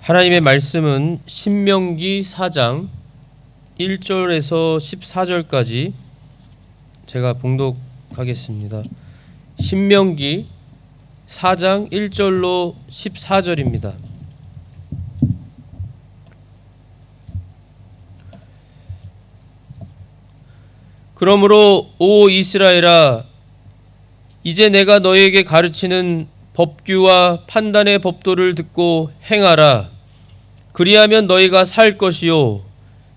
하나님의 말씀은 신명기 4장 1절에서 14절까지 제가 봉독하겠습니다. 신명기 4장 1절로 14절입니다. 그러므로 오 이스라엘아, 이제 내가 너에게 가르치는 법규와 판단의 법도를 듣고 행하라. 그리하면 너희가 살 것이요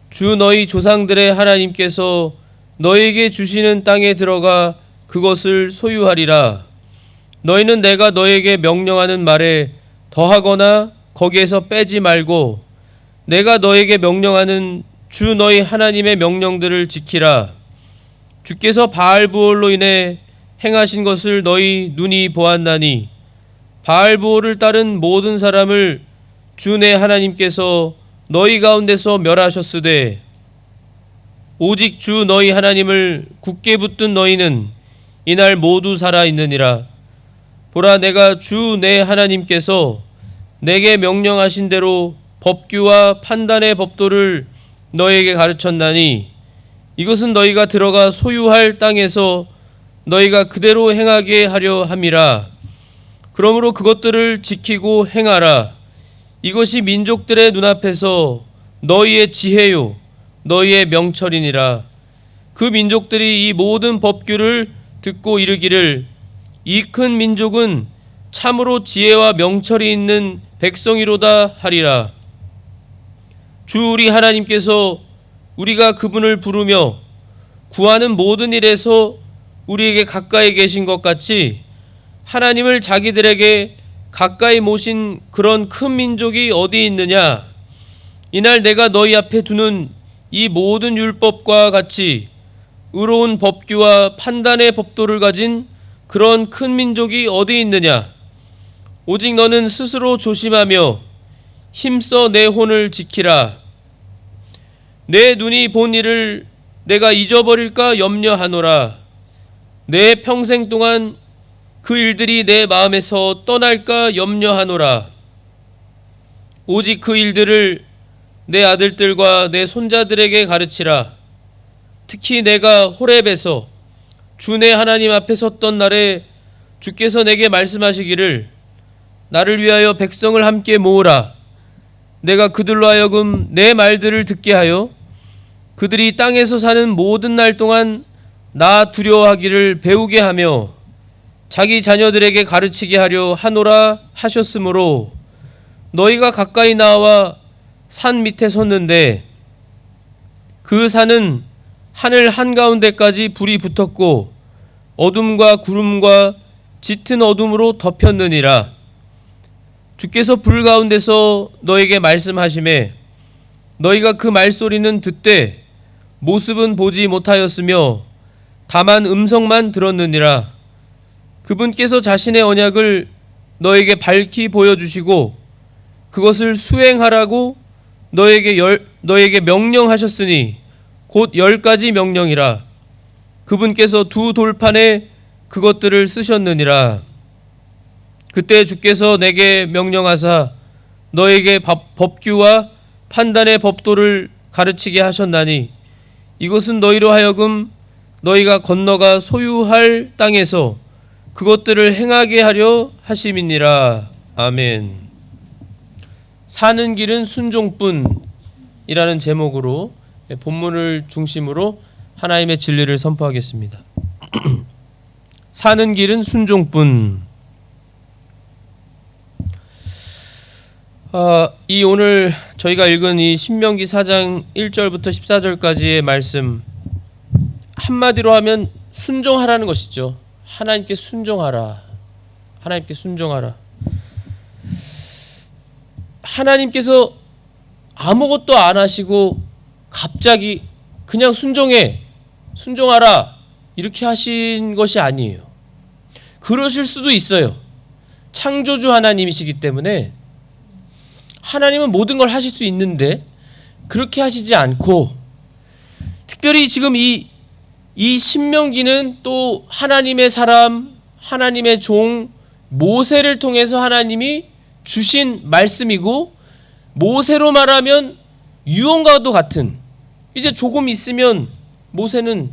주 너희 조상들의 하나님께서 너희에게 주시는 땅에 들어가 그것을 소유하리라. 너희는 내가 너희에게 명령하는 말에 더하거나 거기에서 빼지 말고 내가 너희에게 명령하는 주 너희 하나님의 명령들을 지키라. 주께서 바알브올로 인해 행하신 것을 너희 눈이 보았나니 바알브올을 따른 모든 사람을 주 내 하나님께서 너희 가운데서 멸하셨으되 오직 주 너희 하나님을 굳게 붙든 너희는 이날 모두 살아 있느니라. 보라, 내가 주 내 하나님께서 내게 명령하신 대로 법규와 판단의 법도를 너희에게 가르쳤나니 이것은 너희가 들어가 소유할 땅에서 너희가 그대로 행하게 하려 함이라. 그러므로 그것들을 지키고 행하라. 이것이 민족들의 눈앞에서 너희의 지혜요 너희의 명철이니라. 그 민족들이 이 모든 법규를 듣고 이르기를 이 큰 민족은 참으로 지혜와 명철이 있는 백성이로다 하리라. 주 우리 하나님께서 우리가 그분을 부르며 구하는 모든 일에서 우리에게 가까이 계신 것 같이 하나님을 자기들에게 가까이 모신 그런 큰 민족이 어디 있느냐. 이날 내가 너희 앞에 두는 이 모든 율법과 같이 의로운 법규와 판단의 법도를 가진 그런 큰 민족이 어디 있느냐. 오직 너는 스스로 조심하며 힘써 내 혼을 지키라. 내 눈이 본 일을 내가 잊어버릴까 염려하노라. 내 평생 동안 그 일들이 내 마음에서 떠날까 염려하노라. 오직 그 일들을 내 아들들과 내 손자들에게 가르치라. 특히 내가 호렙에서 주 내 하나님 앞에 섰던 날에 주께서 내게 말씀하시기를 나를 위하여 백성을 함께 모으라. 내가 그들로 하여금 내 말들을 듣게 하여 그들이 땅에서 사는 모든 날 동안 나 두려워하기를 배우게 하며 자기 자녀들에게 가르치게 하려 하노라 하셨으므로 너희가 가까이 나와 산 밑에 섰는데 그 산은 하늘 한가운데까지 불이 붙었고 어둠과 구름과 짙은 어둠으로 덮였느니라. 주께서 불 가운데서 너에게 말씀하시매 너희가 그 말소리는 듣되 모습은 보지 못하였으며 다만 음성만 들었느니라. 그분께서 자신의 언약을 너에게 밝히 보여주시고 그것을 수행하라고 너에게 명령하셨으니 곧 10가지 명령이라. 그분께서 두 돌판에 그것들을 쓰셨느니라. 그때 주께서 내게 명령하사 너에게 법규와 판단의 법도를 가르치게 하셨나니 이것은 너희로 하여금 너희가 건너가 소유할 땅에서 그것들을 행하게 하려 하심이니라. 아멘. 사는 길은 순종뿐이라는 제목으로 본문을 중심으로 하나님의 진리를 선포하겠습니다. 사는 길은 순종뿐. 이 오늘 저희가 읽은 이 신명기 4장 1절부터 14절까지의 말씀, 한마디로 하면 순종하라는 것이죠. 하나님께 순종하라. 하나님께 순종하라. 하나님께서 아무것도 안 하시고 갑자기 그냥 순종하라 이렇게 하신 것이 아니에요. 그러실 수도 있어요. 창조주 하나님이시기 때문에 하나님은 모든 걸 하실 수 있는데 그렇게 하시지 않고, 특별히 지금 이 신명기는 또 하나님의 사람, 하나님의 종 모세를 통해서 하나님이 주신 말씀이고 모세로 말하면 유언과도 같은, 이제 조금 있으면 모세는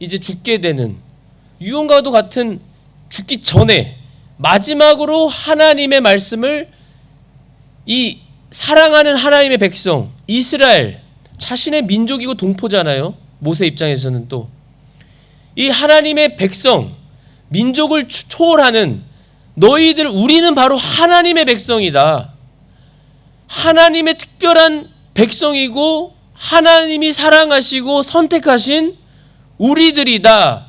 이제 죽게 되는, 유언과도 같은, 죽기 전에 마지막으로 하나님의 말씀을, 이 사랑하는 하나님의 백성 이스라엘, 자신의 민족이고 동포잖아요. 모세 입장에서는 또 이 하나님의 백성, 민족을 초월하는 너희들, 우리는 바로 하나님의 백성이다. 하나님의 특별한 백성이고 하나님이 사랑하시고 선택하신 우리들이다.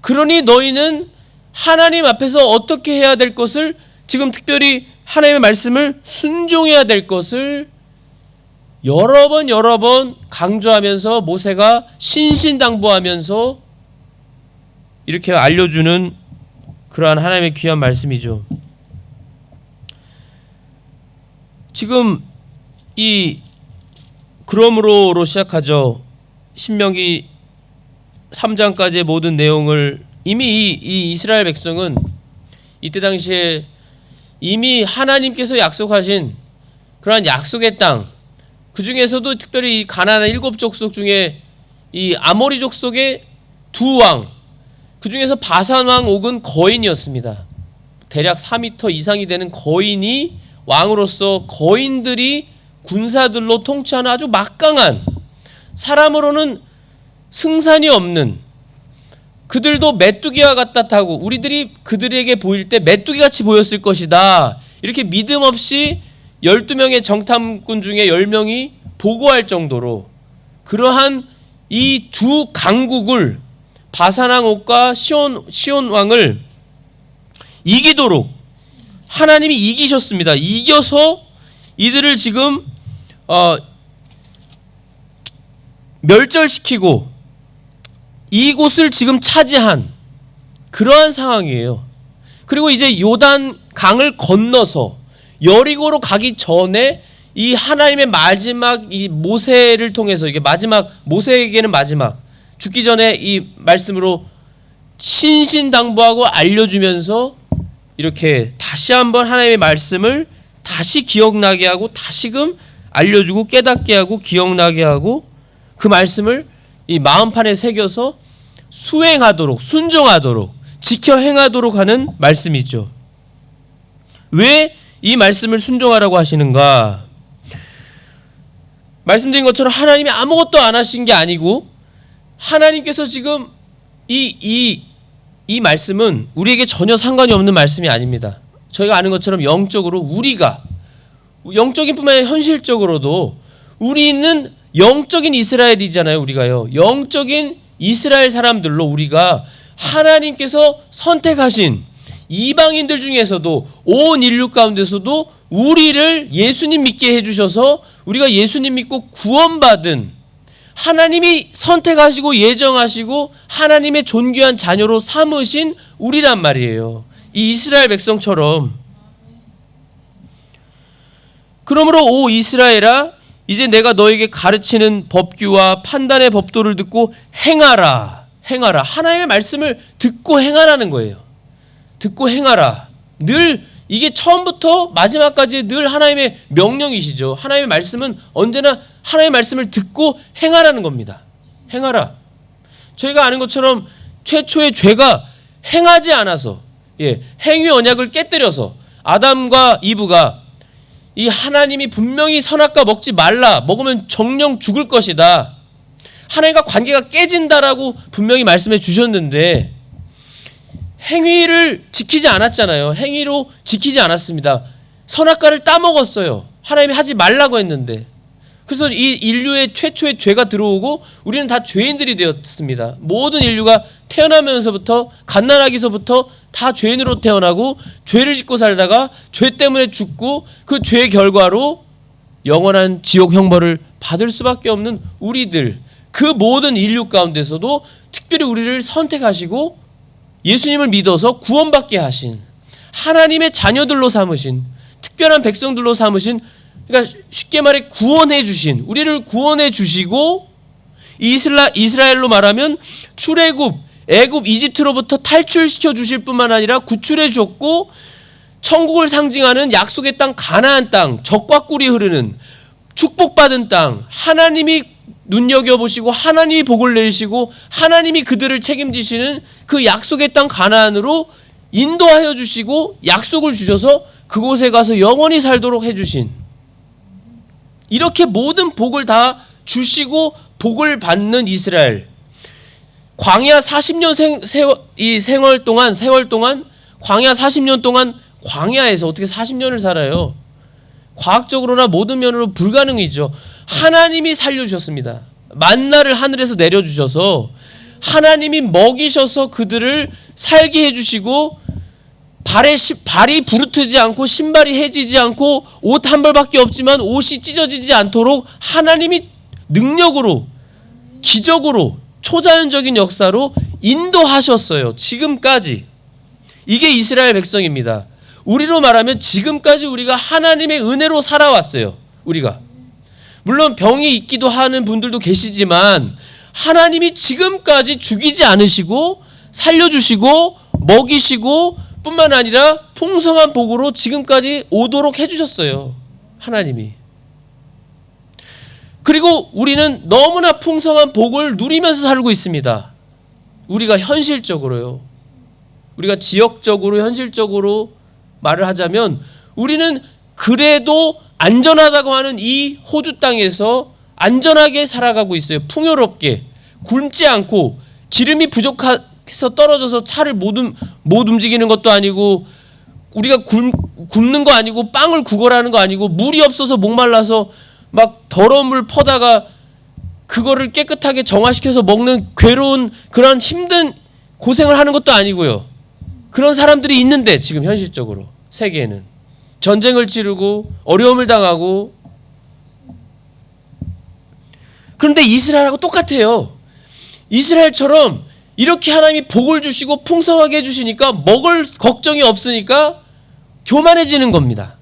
그러니 너희는 하나님 앞에서 어떻게 해야 될 것을, 지금 특별히 하나님의 말씀을 순종해야 될 것을 여러 번 강조하면서 모세가 신신당부하면서 이렇게 알려주는 그러한 하나님의 귀한 말씀이죠. 지금 이 그러므로로 시작하죠. 신명기 3장까지의 모든 내용을 이미 이 이스라엘 백성은 이때 당시에 이미 하나님께서 약속하신 그러한 약속의 땅, 그 중에서도 특별히 이 가나안 7 족속 중에 이 아모리 족속의 두 왕, 그 중에서 바산 왕 옥은 거인이었습니다. 대략 4m 이상이 되는 거인이 왕으로서 거인들이 군사들로 통치하는 아주 막강한, 사람으로는 승산이 없는, 그들도 메뚜기와 같다고, 우리들이 그들에게 보일 때 메뚜기같이 보였을 것이다, 이렇게 믿음 없이 12명의 정탐꾼 중에 10명이 보고할 정도로 그러한 이 두 강국을, 바산왕 옥과 시온 왕을 이기도록 하나님이 이기셨습니다. 이겨서 이들을 지금 멸절시키고 이곳을 지금 차지한 그러한 상황이에요. 그리고 이제 요단 강을 건너서 여리고로 가기 전에 이 하나님의 마지막, 이 모세를 통해서, 이게 마지막, 모세에게는 마지막, 죽기 전에 이 말씀으로 신신당부하고 알려주면서 이렇게 다시 한번 하나님의 말씀을 다시 기억나게 하고, 다시금 알려주고 깨닫게 하고 기억나게 하고, 그 말씀을 이 마음판에 새겨서 수행하도록, 순종하도록, 지켜 행하도록 하는 말씀이죠. 왜 이 말씀을 순종하라고 하시는가? 말씀드린 것처럼 하나님이 아무것도 안 하신 게 아니고, 하나님께서 지금 이 말씀은 우리에게 전혀 상관이 없는 말씀이 아닙니다. 저희가 아는 것처럼 영적으로, 우리가 영적인 뿐만 아니라 현실적으로도 우리는 영적인 이스라엘이잖아요. 우리가요, 영적인 이스라엘 사람들로, 우리가 하나님께서 선택하신 이방인들 중에서도, 온 인류 가운데서도 우리를 예수님 믿게 해주셔서 우리가 예수님 믿고 구원받은, 하나님이 선택하시고 예정하시고 하나님의 존귀한 자녀로 삼으신 우리란 말이에요. 이 이스라엘 백성처럼. 그러므로 오 이스라엘아, 이제 내가 너에게 가르치는 법규와 판단의 법도를 듣고 행하라. 행하라. 하나님의 말씀을 듣고 행하라는 거예요. 듣고 행하라. 늘 이게 처음부터 마지막까지 늘 하나님의 명령이시죠. 하나님의 말씀은 언제나 하나님의 말씀을 듣고 행하라는 겁니다. 행하라. 저희가 아는 것처럼 최초의 죄가 행하지 않아서, 행위 언약을 깨뜨려서 아담과 이브가 이 하나님이 분명히 선악과 먹지 말라, 먹으면 정령 죽을 것이다, 하나님과 관계가 깨진다라고 분명히 말씀해 주셨는데 행위를 지키지 않았잖아요. 행위로 지키지 않았습니다. 선악과를 따먹었어요. 하나님이 하지 말라고 했는데. 그래서 이 인류의 최초의 죄가 들어오고 우리는 다 죄인들이 되었습니다. 모든 인류가 태어나면서부터, 갓난아기서부터 다 죄인으로 태어나고 죄를 짓고 살다가 죄 때문에 죽고, 그 죄의 결과로 영원한 지옥 형벌을 받을 수밖에 없는 우리들, 그 모든 인류 가운데서도 특별히 우리를 선택하시고 예수님을 믿어서 구원받게 하신, 하나님의 자녀들로 삼으신, 특별한 백성들로 삼으신, 그러니까 쉽게 말해 구원해 주신, 우리를 구원해 주시고, 이스라엘로 말하면 출애굽, 애굽, 이집트로부터 탈출시켜 주실 뿐만 아니라 구출해 주었고, 천국을 상징하는 약속의 땅 가나안 땅, 젖과 꿀이 흐르는 축복받은 땅, 하나님이 눈여겨보시고 하나님이 복을 내리시고 하나님이 그들을 책임지시는 그 약속의 땅 가나안으로 인도하여 주시고 약속을 주셔서 그곳에 가서 영원히 살도록 해주신, 이렇게 모든 복을 다 주시고 복을 받는 이스라엘. 광야 40년 세월 동안 광야 40년 동안 광야에서 어떻게 40년을 살아요? 과학적으로나 모든 면으로 불가능이죠. 하나님이 살려주셨습니다. 만나를 하늘에서 내려주셔서 하나님이 먹이셔서 그들을 살게 해주시고 발이 부르트지 않고 신발이 해지지 않고 옷 한 벌밖에 없지만 옷이 찢어지지 않도록 하나님이 능력으로 기적으로 초자연적인 역사로 인도하셨어요. 지금까지. 이게 이스라엘 백성입니다. 우리로 말하면 지금까지 우리가 하나님의 은혜로 살아왔어요. 우리가. 물론 병이 있기도 하는 분들도 계시지만 하나님이 지금까지 죽이지 않으시고 살려주시고 먹이시고 뿐만 아니라 풍성한 복으로 지금까지 오도록 해주셨어요. 하나님이. 그리고 우리는 너무나 풍성한 복을 누리면서 살고 있습니다. 우리가 현실적으로요. 우리가 지역적으로 현실적으로 말을 하자면 우리는 그래도 안전하다고 하는 이 호주 땅에서 안전하게 살아가고 있어요. 풍요롭게. 굶지 않고 기름이 부족해서 떨어져서 차를 못 움직이는 것도 아니고 우리가 굶는 거 아니고 빵을 구걸하는 거 아니고 물이 없어서 목말라서 막 더러운 물 퍼다가 그거를 깨끗하게 정화시켜서 먹는 괴로운 그런 힘든 고생을 하는 것도 아니고요. 그런 사람들이 있는데 지금 현실적으로 세계에는 전쟁을 치르고 어려움을 당하고, 그런데 이스라엘하고 똑같아요. 이스라엘처럼 이렇게 하나님이 복을 주시고 풍성하게 해주시니까 먹을 걱정이 없으니까 교만해지는 겁니다.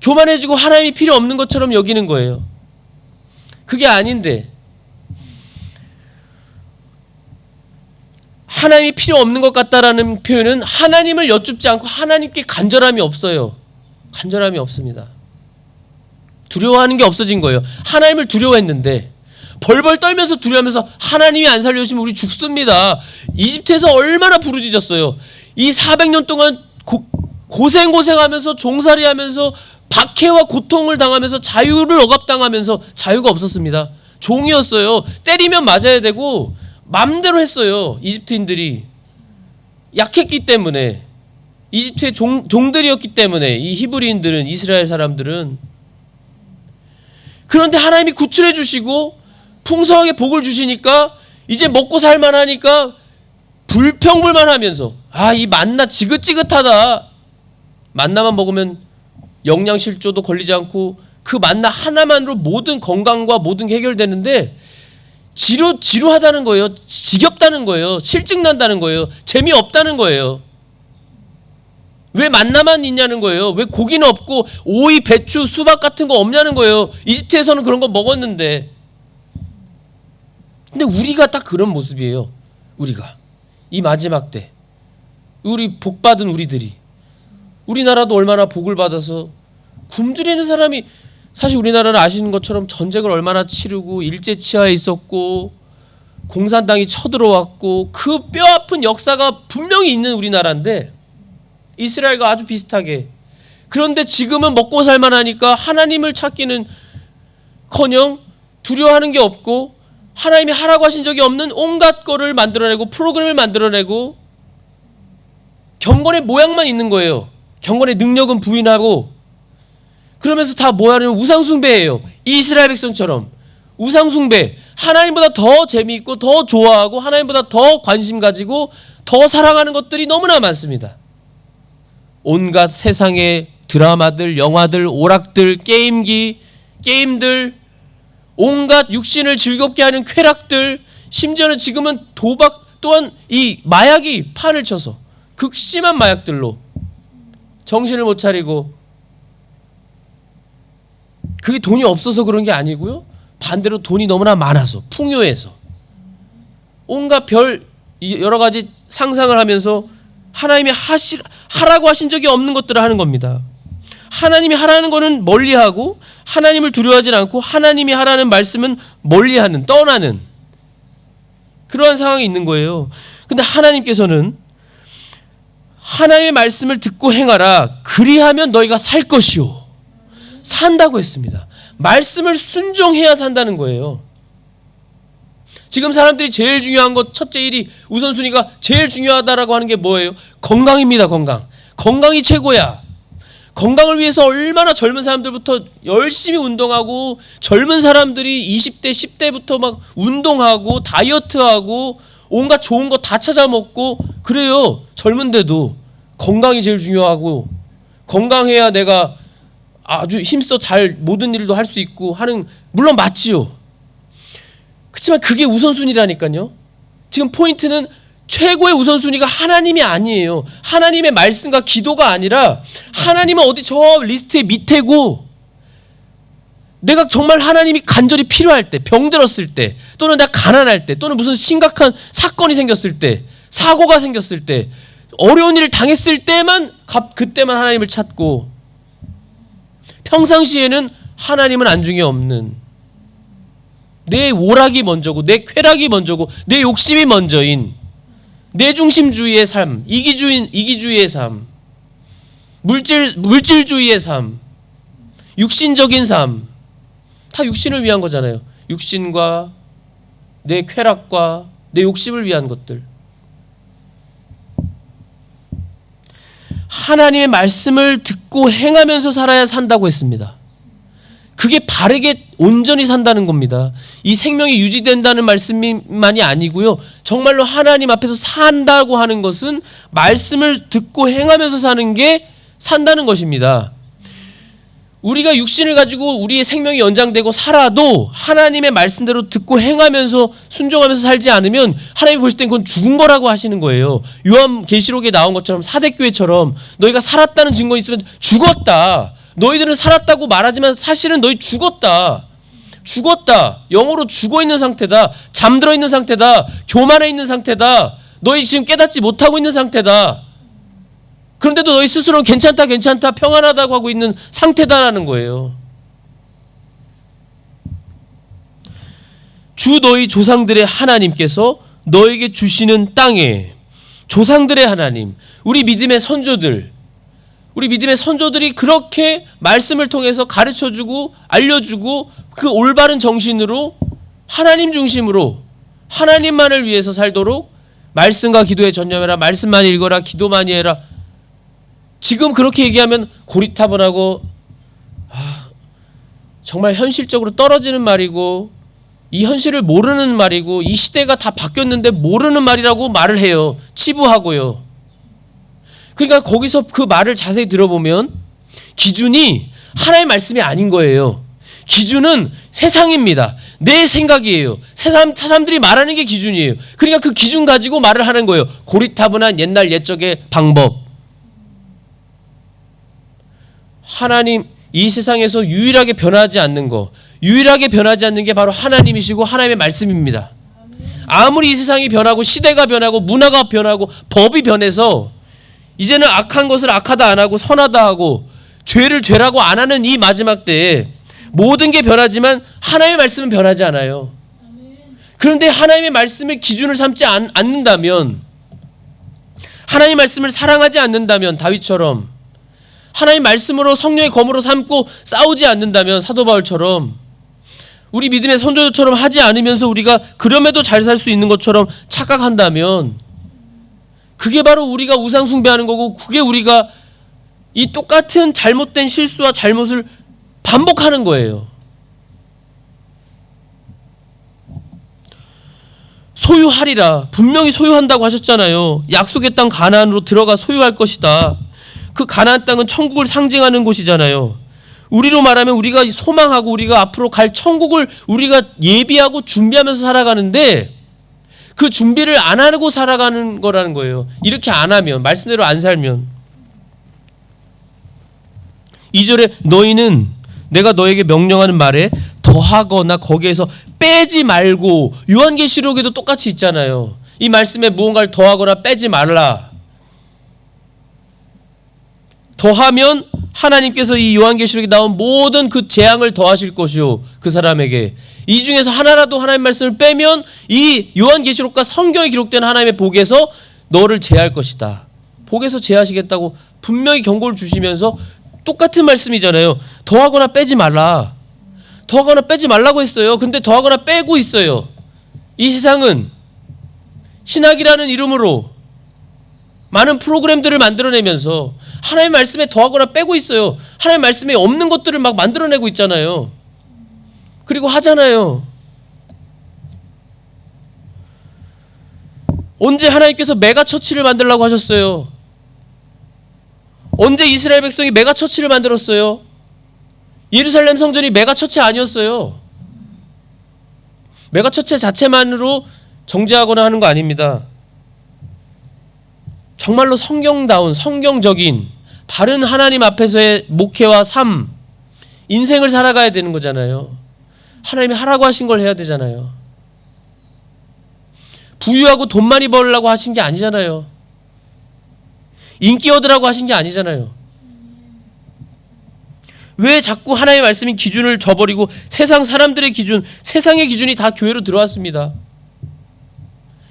교만해지고 하나님이 필요 없는 것처럼 여기는 거예요. 그게 아닌데 하나님이 필요 없는 것 같다라는 표현은 하나님을 여쭙지 않고 하나님께 간절함이 없어요. 간절함이 없습니다. 두려워하는 게 없어진 거예요. 하나님을 두려워했는데 벌벌 떨면서 두려워하면서 하나님이 안 살려주시면 우리 죽습니다. 이집트에서 얼마나 부르짖었어요. 이 400년 동안 고생하면서 종살이하면서 박해와 고통을 당하면서 자유를 억압당하면서 자유가 없었습니다. 종이었어요. 때리면 맞아야 되고 마음대로 했어요. 이집트인들이 약했기 때문에, 이집트의 종들이었기 때문에, 이 히브리인들은, 이스라엘 사람들은. 그런데 하나님이 구출해 주시고 풍성하게 복을 주시니까 이제 먹고 살만하니까 불평불만하면서 이 만나 지긋지긋하다. 만나만 먹으면 영양실조도 걸리지 않고 그 만나 하나만으로 모든 건강과 모든 게 해결되는데 지루하다는 거예요. 지겹다는 거예요. 실증 난다는 거예요. 재미없다는 거예요. 왜 만나만 있냐는 거예요. 왜 고기는 없고 오이, 배추, 수박 같은 거 없냐는 거예요. 이집트에서는 그런 거 먹었는데. 근데 우리가 딱 그런 모습이에요. 우리가 이 마지막 때 우리 복받은 우리들이, 우리나라도 얼마나 복을 받아서 굶주리는 사람이, 사실 우리나라는 아시는 것처럼 전쟁을 얼마나 치르고 일제치하에 있었고 공산당이 쳐들어왔고 그 뼈아픈 역사가 분명히 있는 우리나라인데 이스라엘과 아주 비슷하게. 그런데 지금은 먹고 살만하니까 하나님을 찾기는커녕 두려워하는 게 없고 하나님이 하라고 하신 적이 없는 온갖 거를 만들어내고 프로그램을 만들어내고 경건의 모양만 있는 거예요. 경건의 능력은 부인하고 그러면서 다 뭐하냐면 우상숭배예요. 이스라엘 백성처럼 우상숭배. 하나님보다 더 재미있고 더 좋아하고 하나님보다 더 관심 가지고 더 사랑하는 것들이 너무나 많습니다. 온갖 세상의 드라마들, 영화들, 오락들, 게임들, 온갖 육신을 즐겁게 하는 쾌락들, 심지어는 지금은 도박 또한 이 마약이 판을 쳐서 극심한 마약들로 정신을 못 차리고, 그게 돈이 없어서 그런 게 아니고요. 반대로 돈이 너무나 많아서 풍요해서 온갖 별 여러 가지 상상을 하면서 하나님이 하라고 하신 적이 없는 것들을 하는 겁니다. 하나님이 하라는 거는 멀리하고 하나님을 두려워하지 않고 하나님이 하라는 말씀은 멀리하는, 떠나는 그러한 상황이 있는 거예요. 근데 하나님께서는 하나님의 말씀을 듣고 행하라. 그리하면 너희가 살 것이요. 산다고 했습니다. 말씀을 순종해야 산다는 거예요. 지금 사람들이 제일 중요한 것, 첫째 일이 우선순위가 제일 중요하다라고 하는 게 뭐예요? 건강입니다. 건강이 최고야. 건강을 위해서 얼마나 젊은 사람들부터 열심히 운동하고, 젊은 사람들이 20대, 10대부터 막 운동하고 다이어트하고 온갖 좋은 거 다 찾아 먹고 그래요. 젊은데도 건강이 제일 중요하고, 건강해야 내가 아주 힘써 잘 모든 일도 할 수 있고 하는, 물론 맞지요. 그렇지만 그게 우선순위라니까요. 지금 포인트는 최고의 우선순위가 하나님이 아니에요. 하나님의 말씀과 기도가 아니라 하나님은 어디 저 리스트의 밑에고, 내가 정말 하나님이 간절히 필요할 때, 병들었을 때, 또는 내가 가난할 때, 또는 무슨 심각한 사건이 생겼을 때, 사고가 생겼을 때, 어려운 일을 당했을 때만, 그때만 하나님을 찾고, 평상시에는 하나님은 안중에 없는, 내 오락이 먼저고 내 쾌락이 먼저고 내 욕심이 먼저인 내 중심주의의 삶, 이기주의의 삶, 물질주의의 삶, 육신적인 삶, 다 육신을 위한 거잖아요. 육신과 내 쾌락과 내 욕심을 위한 것들. 하나님의 말씀을 듣고 행하면서 살아야 산다고 했습니다. 그게 바르게 온전히 산다는 겁니다. 이 생명이 유지된다는 말씀만이 아니고요. 정말로 하나님 앞에서 산다고 하는 것은 말씀을 듣고 행하면서 사는 게 산다는 것입니다. 우리가 육신을 가지고 우리의 생명이 연장되고 살아도 하나님의 말씀대로 듣고 행하면서 순종하면서 살지 않으면 하나님이 보실 땐 그건 죽은 거라고 하시는 거예요. 요한계시록에 나온 것처럼 사대교회처럼 너희가 살았다는 증거 있으면 죽었다. 너희들은 살았다고 말하지만 사실은 너희 죽었다. 영으로 죽어있는 상태다. 잠들어 있는 상태다. 교만해 있는 상태다. 너희 지금 깨닫지 못하고 있는 상태다. 그런데도 너희 스스로는 괜찮다 평안하다고 하고 있는 상태다라는 거예요. 주 너희 조상들의 하나님께서 너에게 주시는 땅에, 조상들의 하나님, 우리 믿음의 선조들이 그렇게 말씀을 통해서 가르쳐주고 알려주고 그 올바른 정신으로 하나님 중심으로 하나님만을 위해서 살도록 말씀과 기도에 전념해라. 말씀 많이 읽어라. 기도 많이 해라. 지금 그렇게 얘기하면 고리타분하고 정말 현실적으로 떨어지는 말이고, 이 현실을 모르는 말이고, 이 시대가 다 바뀌었는데 모르는 말이라고 말을 해요. 치부하고요. 그러니까 거기서 그 말을 자세히 들어보면 기준이 하나의 말씀이 아닌 거예요. 기준은 세상입니다. 내 생각이에요. 사람들이 말하는 게 기준이에요. 그러니까 그 기준 가지고 말을 하는 거예요. 고리타분한 옛날 옛적의 방법. 하나님, 이 세상에서 유일하게 변하지 않는 게 바로 하나님이시고 하나님의 말씀입니다. 아무리 이 세상이 변하고 시대가 변하고 문화가 변하고 법이 변해서 이제는 악한 것을 악하다 안 하고 선하다 하고 죄를 죄라고 안 하는 이 마지막 때에 모든 게 변하지만 하나님의 말씀은 변하지 않아요. 그런데 하나님의 말씀을 기준을 삼지 않는다면, 하나님의 말씀을 사랑하지 않는다면, 다윗처럼 하나님 말씀으로 성령의 검으로 삼고 싸우지 않는다면, 사도 바울처럼 우리 믿음의 선조들처럼 하지 않으면서 우리가 그럼에도 잘 살 수 있는 것처럼 착각한다면, 그게 바로 우리가 우상 숭배하는 거고, 그게 우리가 이 똑같은 잘못된 실수와 잘못을 반복하는 거예요. 소유하리라, 분명히 소유한다고 하셨잖아요. 약속의 땅 가나안으로 들어가 소유할 것이다. 그 가나안 땅은 천국을 상징하는 곳이잖아요. 우리로 말하면 우리가 소망하고 우리가 앞으로 갈 천국을 우리가 예비하고 준비하면서 살아가는데, 그 준비를 안 하고 살아가는 거라는 거예요. 이렇게 안 하면, 말씀대로 안 살면. 2절에 너희는 내가 너에게 명령하는 말에 더하거나 거기에서 빼지 말고, 요한계시록에도 똑같이 있잖아요. 이 말씀에 무언가를 더하거나 빼지 말라. 더하면 하나님께서 이 요한계시록에 나온 모든 그 재앙을 더하실 것이요 그 사람에게 이 중에서 하나라도 하나님 말씀을 빼면 이 요한계시록과 성경에 기록된 하나님의 복에서 너를 제할 것이다. 복에서 제하시겠다고 분명히 경고를 주시면서 똑같은 말씀이잖아요. 더하거나 빼지 말라. 더하거나 빼지 말라고 했어요. 근데 더하거나 빼고 있어요. 이 세상은 신학이라는 이름으로 많은 프로그램들을 만들어내면서 하나님의 말씀에 더하거나 빼고 있어요. 하나님의 말씀에 없는 것들을 막 만들어내고 있잖아요. 그리고 하잖아요. 언제 하나님께서 메가처치를 만들라고 하셨어요? 언제 이스라엘 백성이 메가처치를 만들었어요? 예루살렘 성전이 메가처치 아니었어요. 메가처치 자체만으로 정죄하거나 하는 거 아닙니다. 정말로 성경다운 성경적인 바른 하나님 앞에서의 목회와 삶, 인생을 살아가야 되는 거잖아요. 하나님이 하라고 하신 걸 해야 되잖아요. 부유하고 돈 많이 벌려고 하신 게 아니잖아요. 인기 얻으라고 하신 게 아니잖아요. 왜 자꾸 하나님의 말씀인 기준을 저버리고 세상 사람들의 기준, 세상의 기준이 다 교회로 들어왔습니다.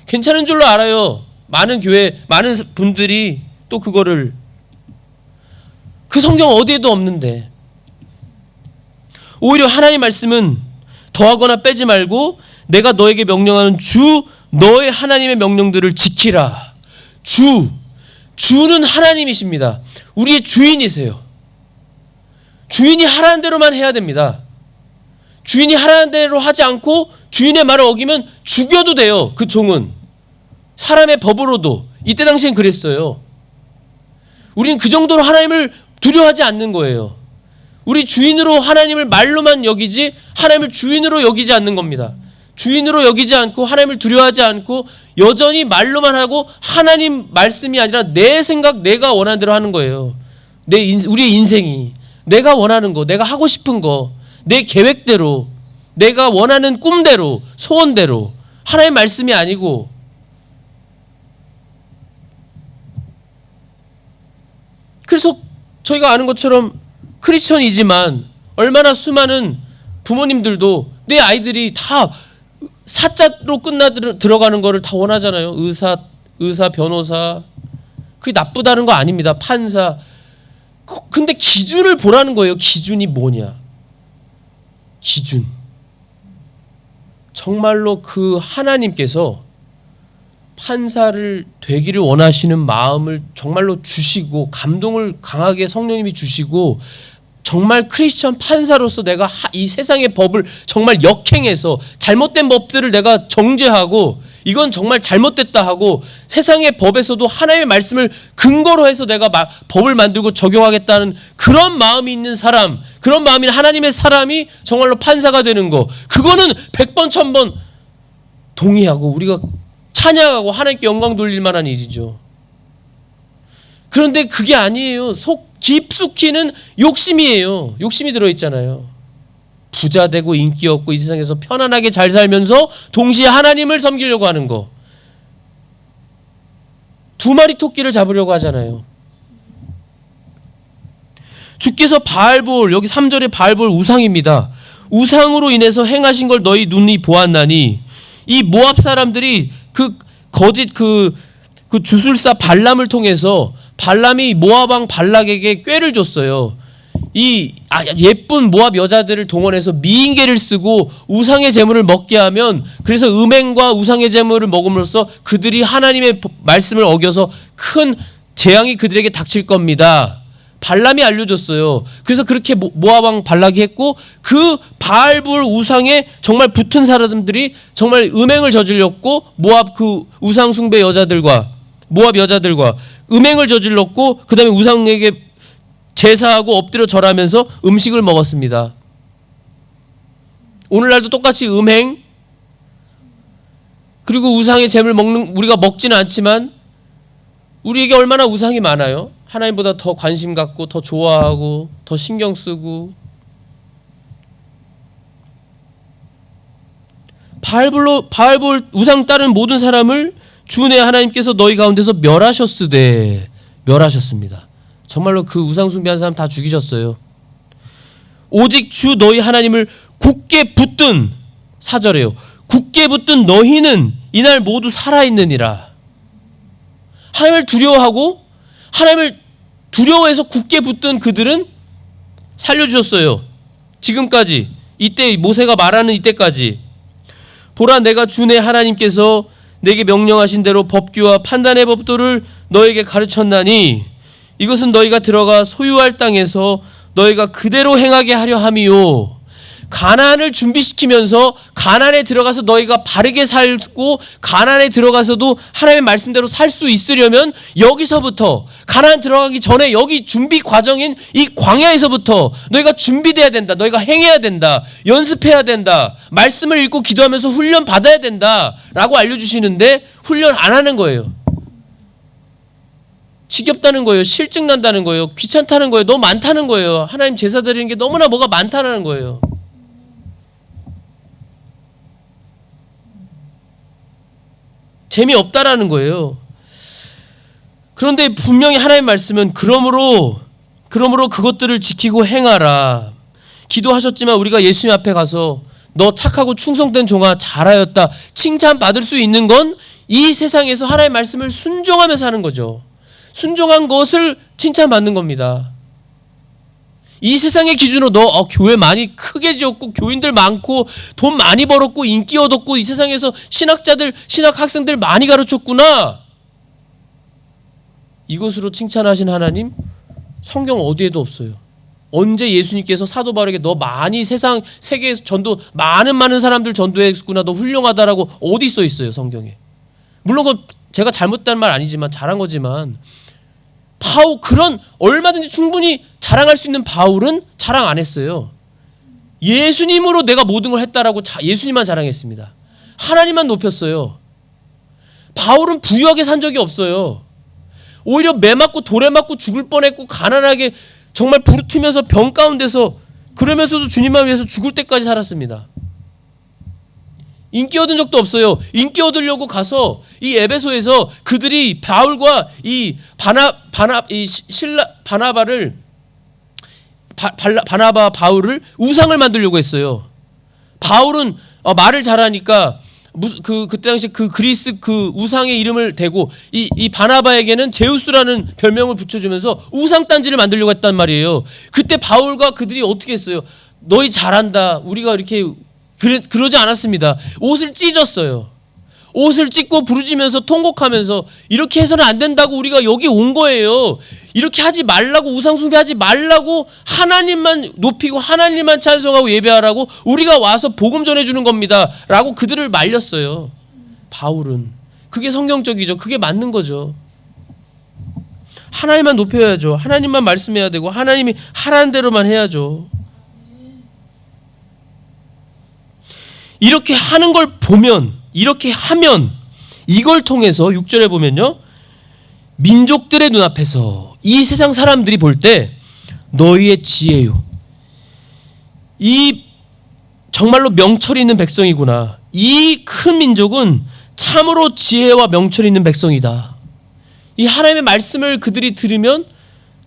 괜찮은 줄로 알아요. 많은 교회, 많은 분들이 또 그거를. 그 성경 어디에도 없는데. 오히려 하나님 말씀은 더하거나 빼지 말고 내가 너에게 명령하는 주 너의 하나님의 명령들을 지키라. 주는 하나님이십니다. 우리의 주인이세요. 주인이 하라는 대로만 해야 됩니다. 주인이 하라는 대로 하지 않고 주인의 말을 어기면 죽여도 돼요. 그 종은. 사람의 법으로도. 이때 당시엔 그랬어요. 우리는 그 정도로 하나님을 두려워하지 않는 거예요. 우리 주인으로 하나님을 말로만 여기지 하나님을 주인으로 여기지 않는 겁니다. 주인으로 여기지 않고 하나님을 두려워하지 않고 여전히 말로만 하고 하나님 말씀이 아니라 내 생각, 내가 원하는 대로 하는 거예요. 우리의 인생이 내가 원하는 거, 내가 하고 싶은 거, 내 계획대로, 내가 원하는 꿈대로, 소원대로 하나님의 말씀이 아니고. 그래서 저희가 아는 것처럼 크리스천이지만 얼마나 수많은 부모님들도 내 아이들이 다 사자로 들어가는 거를 다 원하잖아요. 의사, 변호사. 그게 나쁘다는 거 아닙니다. 판사. 근데 기준을 보라는 거예요. 기준이 뭐냐? 기준. 정말로 그 하나님께서 판사를 되기를 원하시는 마음을 정말로 주시고 감동을 강하게 성령님이 주시고 정말 크리스천 판사로서 내가 이 세상의 법을 정말 역행해서 잘못된 법들을 내가 정죄하고 이건 정말 잘못됐다 하고 세상의 법에서도 하나님의 말씀을 근거로 해서 내가 법을 만들고 적용하겠다는 그런 마음이 있는 사람, 그런 마음이 있는 하나님의 사람이 정말로 판사가 되는 거, 그거는 100번 1000번 동의하고 우리가 찬양하고 하나님께 영광 돌릴 만한 일이죠. 그런데 그게 아니에요. 속 깊숙이는 욕심이에요. 욕심이 들어있잖아요. 부자 되고 인기 얻고 이 세상에서 편안하게 잘 살면서 동시에 하나님을 섬기려고 하는 거. 2마리 토끼를 잡으려고 하잖아요. 주께서 바알볼, 여기 3절에 바알볼 우상입니다. 우상으로 인해서 행하신 걸 너희 눈이 보았나니, 이 모압 사람들이 그 거짓 그 주술사 발람을 통해서 발람이 모압 왕 발락에게 꾀를 줬어요. 이 예쁜 모압 여자들을 동원해서 미인계를 쓰고 우상의 제물을 먹게 하면, 그래서 음행과 우상의 제물을 먹음으로써 그들이 하나님의 말씀을 어겨서 큰 재앙이 그들에게 닥칠 겁니다. 발람이 알려줬어요. 그래서 그렇게 모압 왕 발락이 했고, 그 바알볼 우상에 정말 붙은 사람들이 정말 음행을 저질렀고, 모압 그 우상 숭배 여자들과 모압 여자들과 음행을 저질렀고, 그 다음에 우상에게 제사하고 엎드려 절하면서 음식을 먹었습니다. 오늘날도 똑같이 음행, 그리고 우상의 제물 우리가 먹지는 않지만 우리에게 얼마나 우상이 많아요. 하나님보다 더 관심 갖고 더 좋아하고 더 신경 쓰고. 바알볼 우상 따른 모든 사람을 주 내 하나님께서 너희 가운데서 멸하셨습니다. 정말로 그 우상 숭배하는 사람 다 죽이셨어요. 오직 주 너희 하나님을 굳게 붙든, 4절에요. 굳게 붙든 너희는 이날 모두 살아있느니라. 하나님을 두려워하고 하나님을 두려워해서 굳게 붙든 그들은 살려주셨어요. 지금까지, 이때 모세가 말하는 이때까지. 보라, 내가 주 내 하나님께서 내게 명령하신 대로 법규와 판단의 법도를 너에게 가르쳤나니 이것은 너희가 들어가 소유할 땅에서 너희가 그대로 행하게 하려 함이요. 가나안을 준비시키면서 가나안에 들어가서 너희가 바르게 살고 가나안에 들어가서도 하나님의 말씀대로 살 수 있으려면 여기서부터, 가나안 들어가기 전에 여기 준비 과정인 이 광야에서부터 너희가 준비돼야 된다. 너희가 행해야 된다. 연습해야 된다. 말씀을 읽고 기도하면서 훈련 받아야 된다 라고 알려주시는데 훈련 안 하는 거예요. 지겹다는 거예요. 실증 난다는 거예요. 귀찮다는 거예요. 너무 많다는 거예요. 하나님 제사 드리는 게 너무나 뭐가 많다는 거예요. 재미없다라는 거예요. 그런데 분명히 하나님의 말씀은 그러므로 그것들을 지키고 행하라. 기도하셨지만 우리가 예수님 앞에 가서 너 착하고 충성된 종아 잘하였다 칭찬받을 수 있는 건 이 세상에서 하나님의 말씀을 순종하면서 하는 거죠. 순종한 것을 칭찬받는 겁니다. 이 세상의 기준으로 너 교회 많이 크게 지었고 교인들 많고 돈 많이 벌었고 인기 얻었고 이 세상에서 신학자들 신학 학생들 많이 가르쳤구나, 이것으로 칭찬하신 하나님 성경 어디에도 없어요. 언제 예수님께서 사도 바울에게 너 많이 세계 전도 많은 사람들 전도했구나, 너 훌륭하다라고 어디 써 있어요 성경에. 물론 그건 제가 잘못된 말 아니지만 잘한 거지만 그런 얼마든지 충분히 자랑할 수 있는 바울은 자랑 안 했어요. 예수님으로 내가 모든 걸 했다라고 예수님만 자랑했습니다. 하나님만 높였어요. 바울은 부유하게 산 적이 없어요. 오히려 매 맞고 돌에 맞고 죽을 뻔했고 가난하게 정말 부르트면서 병 가운데서 그러면서도 주님만 위해서 죽을 때까지 살았습니다. 인기 얻은 적도 없어요. 인기 얻으려고 가서 이 에베소에서 그들이 바울과 이 바나바 바울을 우상을 만들려고 했어요. 바울은 말을 잘하니까 그때 당시 그 그리스 그 우상의 이름을 대고 이 바나바에게는 제우스라는 별명을 붙여주면서 우상 딴지를 만들려고 했단 말이에요. 그때 바울과 그들이 어떻게 했어요? 너희 잘한다. 우리가 이렇게 그러지 않았습니다. 옷을 찢었어요. 옷을 찢고 부르짖으면서 통곡하면서 이렇게 해서는 안 된다고 우리가 여기 온 거예요. 이렇게 하지 말라고, 우상 숭배하지 말라고, 하나님만 높이고 하나님만 찬송하고 예배하라고 우리가 와서 복음 전해주는 겁니다 라고 그들을 말렸어요. 바울은 그게 성경적이죠. 그게 맞는 거죠. 하나님만 높여야죠. 하나님만 말씀해야 되고 하나님이 하라는 대로만 해야죠. 이렇게 하는 걸 보면, 이렇게 하면 이걸 통해서 6절에 보면요, 민족들의 눈앞에서 이 세상 사람들이 볼 때 너희의 지혜요, 이 정말로 명철이 있는 백성이구나, 이 큰 민족은 참으로 지혜와 명철이 있는 백성이다. 이 하나님의 말씀을 그들이 들으면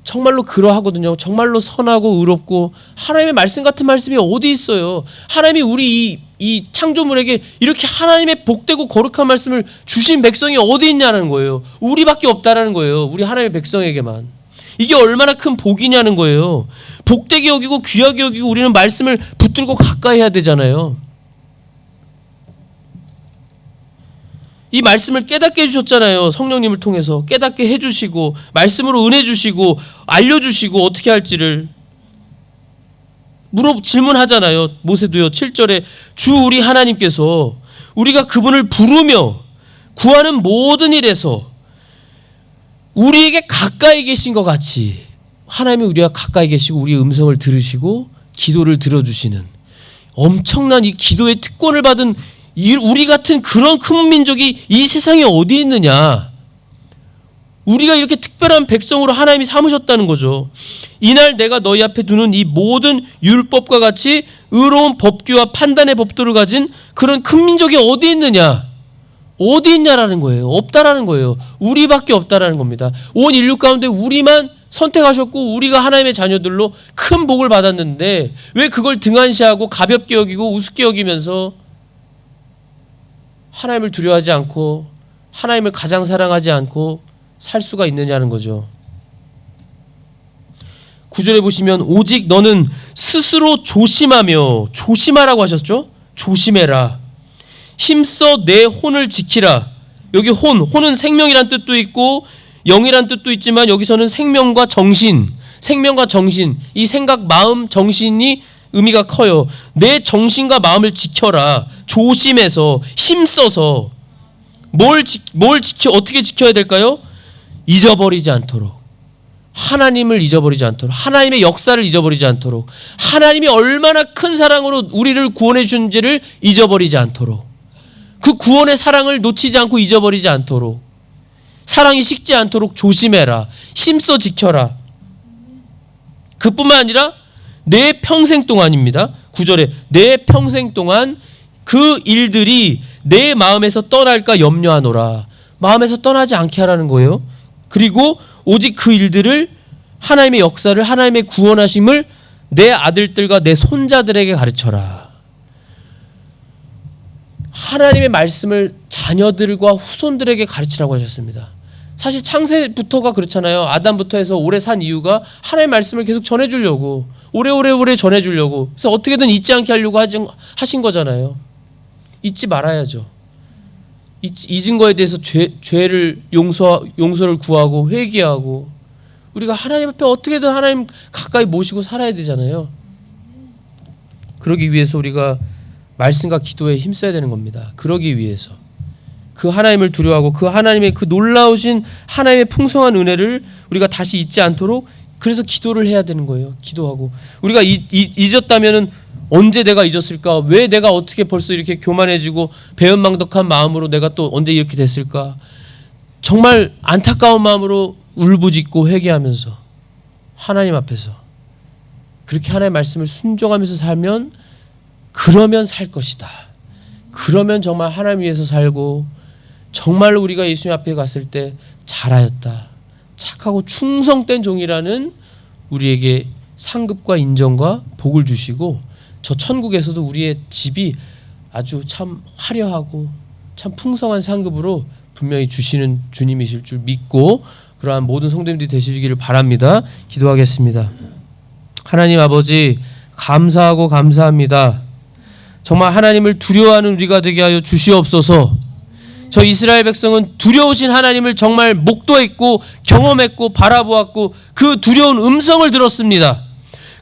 정말로 그러하거든요. 정말로 선하고 의롭고, 하나님의 말씀 같은 말씀이 어디 있어요. 하나님이 우리 이 창조물에게 이렇게 하나님의 복되고 거룩한 말씀을 주신 백성이 어디 있냐는 거예요. 우리밖에 없다라는 거예요. 우리 하나님의 백성에게만. 이게 얼마나 큰 복이냐는 거예요. 복되게 여기고 귀하게 여기고 우리는 말씀을 붙들고 가까이 해야 되잖아요. 이 말씀을 깨닫게 해주셨잖아요. 성령님을 통해서 깨닫게 해주시고 말씀으로 은혜 주시고 알려주시고 어떻게 할지를 질문하잖아요. 모세도요. 7절에 주 우리 하나님께서 우리가 그분을 부르며 구하는 모든 일에서 우리에게 가까이 계신 것 같이 하나님이 우리가 가까이 계시고 우리의 음성을 들으시고 기도를 들어주시는 엄청난 이 기도의 특권을 받은 우리 같은 그런 큰 민족이 이 세상에 어디 있느냐. 우리가 이렇게 특별한 백성으로 하나님이 삼으셨다는 거죠. 이날 내가 너희 앞에 두는 이 모든 율법과 같이 의로운 법규와 판단의 법도를 가진 그런 큰 민족이 어디 있느냐. 어디 있냐라는 거예요. 없다라는 거예요. 우리밖에 없다라는 겁니다. 온 인류 가운데 우리만 선택하셨고 우리가 하나님의 자녀들로 큰 복을 받았는데 왜 그걸 등한시하고 가볍게 여기고 우습게 여기면서 하나님을 두려워하지 않고 하나님을 가장 사랑하지 않고 살 수가 있느냐는 거죠. 9절에 보시면 오직 너는 스스로 조심하며, 조심하라고 하셨죠? 조심해라. 힘써 내 혼을 지키라. 여기 혼은 생명이란 뜻도 있고 영이란 뜻도 있지만 여기서는 생명과 정신, 이 생각, 마음, 정신이 의미가 커요. 내 정신과 마음을 지켜라. 조심해서, 힘써서. 어떻게 지켜야 될까요? 잊어버리지 않도록. 하나님을 잊어버리지 않도록, 하나님의 역사를 잊어버리지 않도록, 하나님이 얼마나 큰 사랑으로 우리를 구원해 주는지를 잊어버리지 않도록, 그 구원의 사랑을 놓치지 않고 잊어버리지 않도록, 사랑이 식지 않도록 조심해라. 힘써 지켜라. 그뿐만 아니라 내 평생 동안입니다. 9절에 내 평생 동안 그 일들이 내 마음에서 떠날까 염려하노라. 마음에서 떠나지 않게 하라는 거예요. 그리고 오직 그 일들을, 하나님의 역사를, 하나님의 구원하심을 내 아들들과 내 손자들에게 가르쳐라. 하나님의 말씀을 자녀들과 후손들에게 가르치라고 하셨습니다. 사실 창세부터가 그렇잖아요. 아담부터 해서 오래 산 이유가 하나님의 말씀을 계속 전해주려고, 오래 전해주려고. 그래서 어떻게든 잊지 않게 하려고 하신 거잖아요. 잊지 말아야죠. 잊은 거에 대해서 죄를 용서를 구하고 회개하고, 우리가 하나님 앞에 어떻게든 하나님 가까이 모시고 살아야 되잖아요. 그러기 위해서 우리가 말씀과 기도에 힘써야 되는 겁니다. 그러기 위해서 그 하나님을 두려워하고 그 하나님의 그 놀라우신 하나님의 풍성한 은혜를 우리가 다시 잊지 않도록, 그래서 기도를 해야 되는 거예요. 기도하고. 우리가 잊었다면은 언제 내가 잊었을까? 왜 내가 어떻게 벌써 이렇게 교만해지고 배은망덕한 마음으로 내가 또 언제 이렇게 됐을까? 정말 안타까운 마음으로 울부짖고 회개하면서 하나님 앞에서 그렇게 하나님의 말씀을 순종하면서 살면, 그러면 살 것이다. 그러면 정말 하나님 위해서 살고 정말로 우리가 예수님 앞에 갔을 때 잘하였다, 착하고 충성된 종이라는 우리에게 상급과 인정과 복을 주시고, 저 천국에서도 우리의 집이 아주 참 화려하고 참 풍성한 상급으로 분명히 주시는 주님이실 줄 믿고 그러한 모든 성도님들이 되시기를 바랍니다. 기도하겠습니다. 하나님 아버지, 감사하고 감사합니다. 정말 하나님을 두려워하는 우리가 되게 하여 주시옵소서. 저 이스라엘 백성은 두려우신 하나님을 정말 목도했고 경험했고 바라보았고 그 두려운 음성을 들었습니다.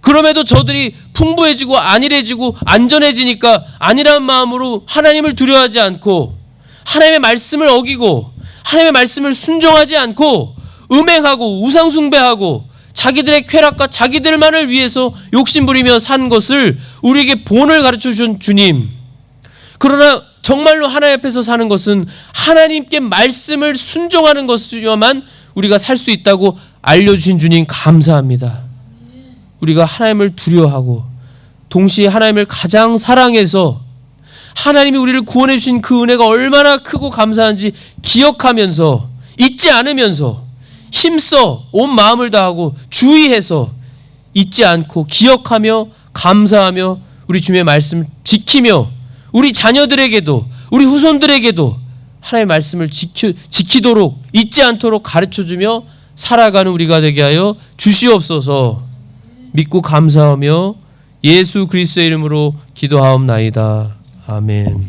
그럼에도 저들이 풍부해지고 안일해지고 안전해지니까 안일한 마음으로 하나님을 두려워하지 않고 하나님의 말씀을 어기고 하나님의 말씀을 순종하지 않고 음행하고 우상숭배하고 자기들의 쾌락과 자기들만을 위해서 욕심부리며 산 것을 우리에게 본을 가르쳐 준 주님. 그러나 정말로 하나님 앞에서 사는 것은 하나님께 말씀을 순종하는 것이어만 우리가 살 수 있다고 알려주신 주님 감사합니다. 우리가 하나님을 두려워하고 동시에 하나님을 가장 사랑해서 하나님이 우리를 구원해 주신 그 은혜가 얼마나 크고 감사한지 기억하면서, 잊지 않으면서 힘써 온 마음을 다하고 주의해서 잊지 않고 기억하며 감사하며 우리 주님의 말씀 지키며 우리 자녀들에게도 우리 후손들에게도 하나님의 말씀을 지키도록 잊지 않도록 가르쳐주며 살아가는 우리가 되게 하여 주시옵소서. 믿고 감사하며 예수 그리스도의 이름으로 기도하옵나이다. 아멘.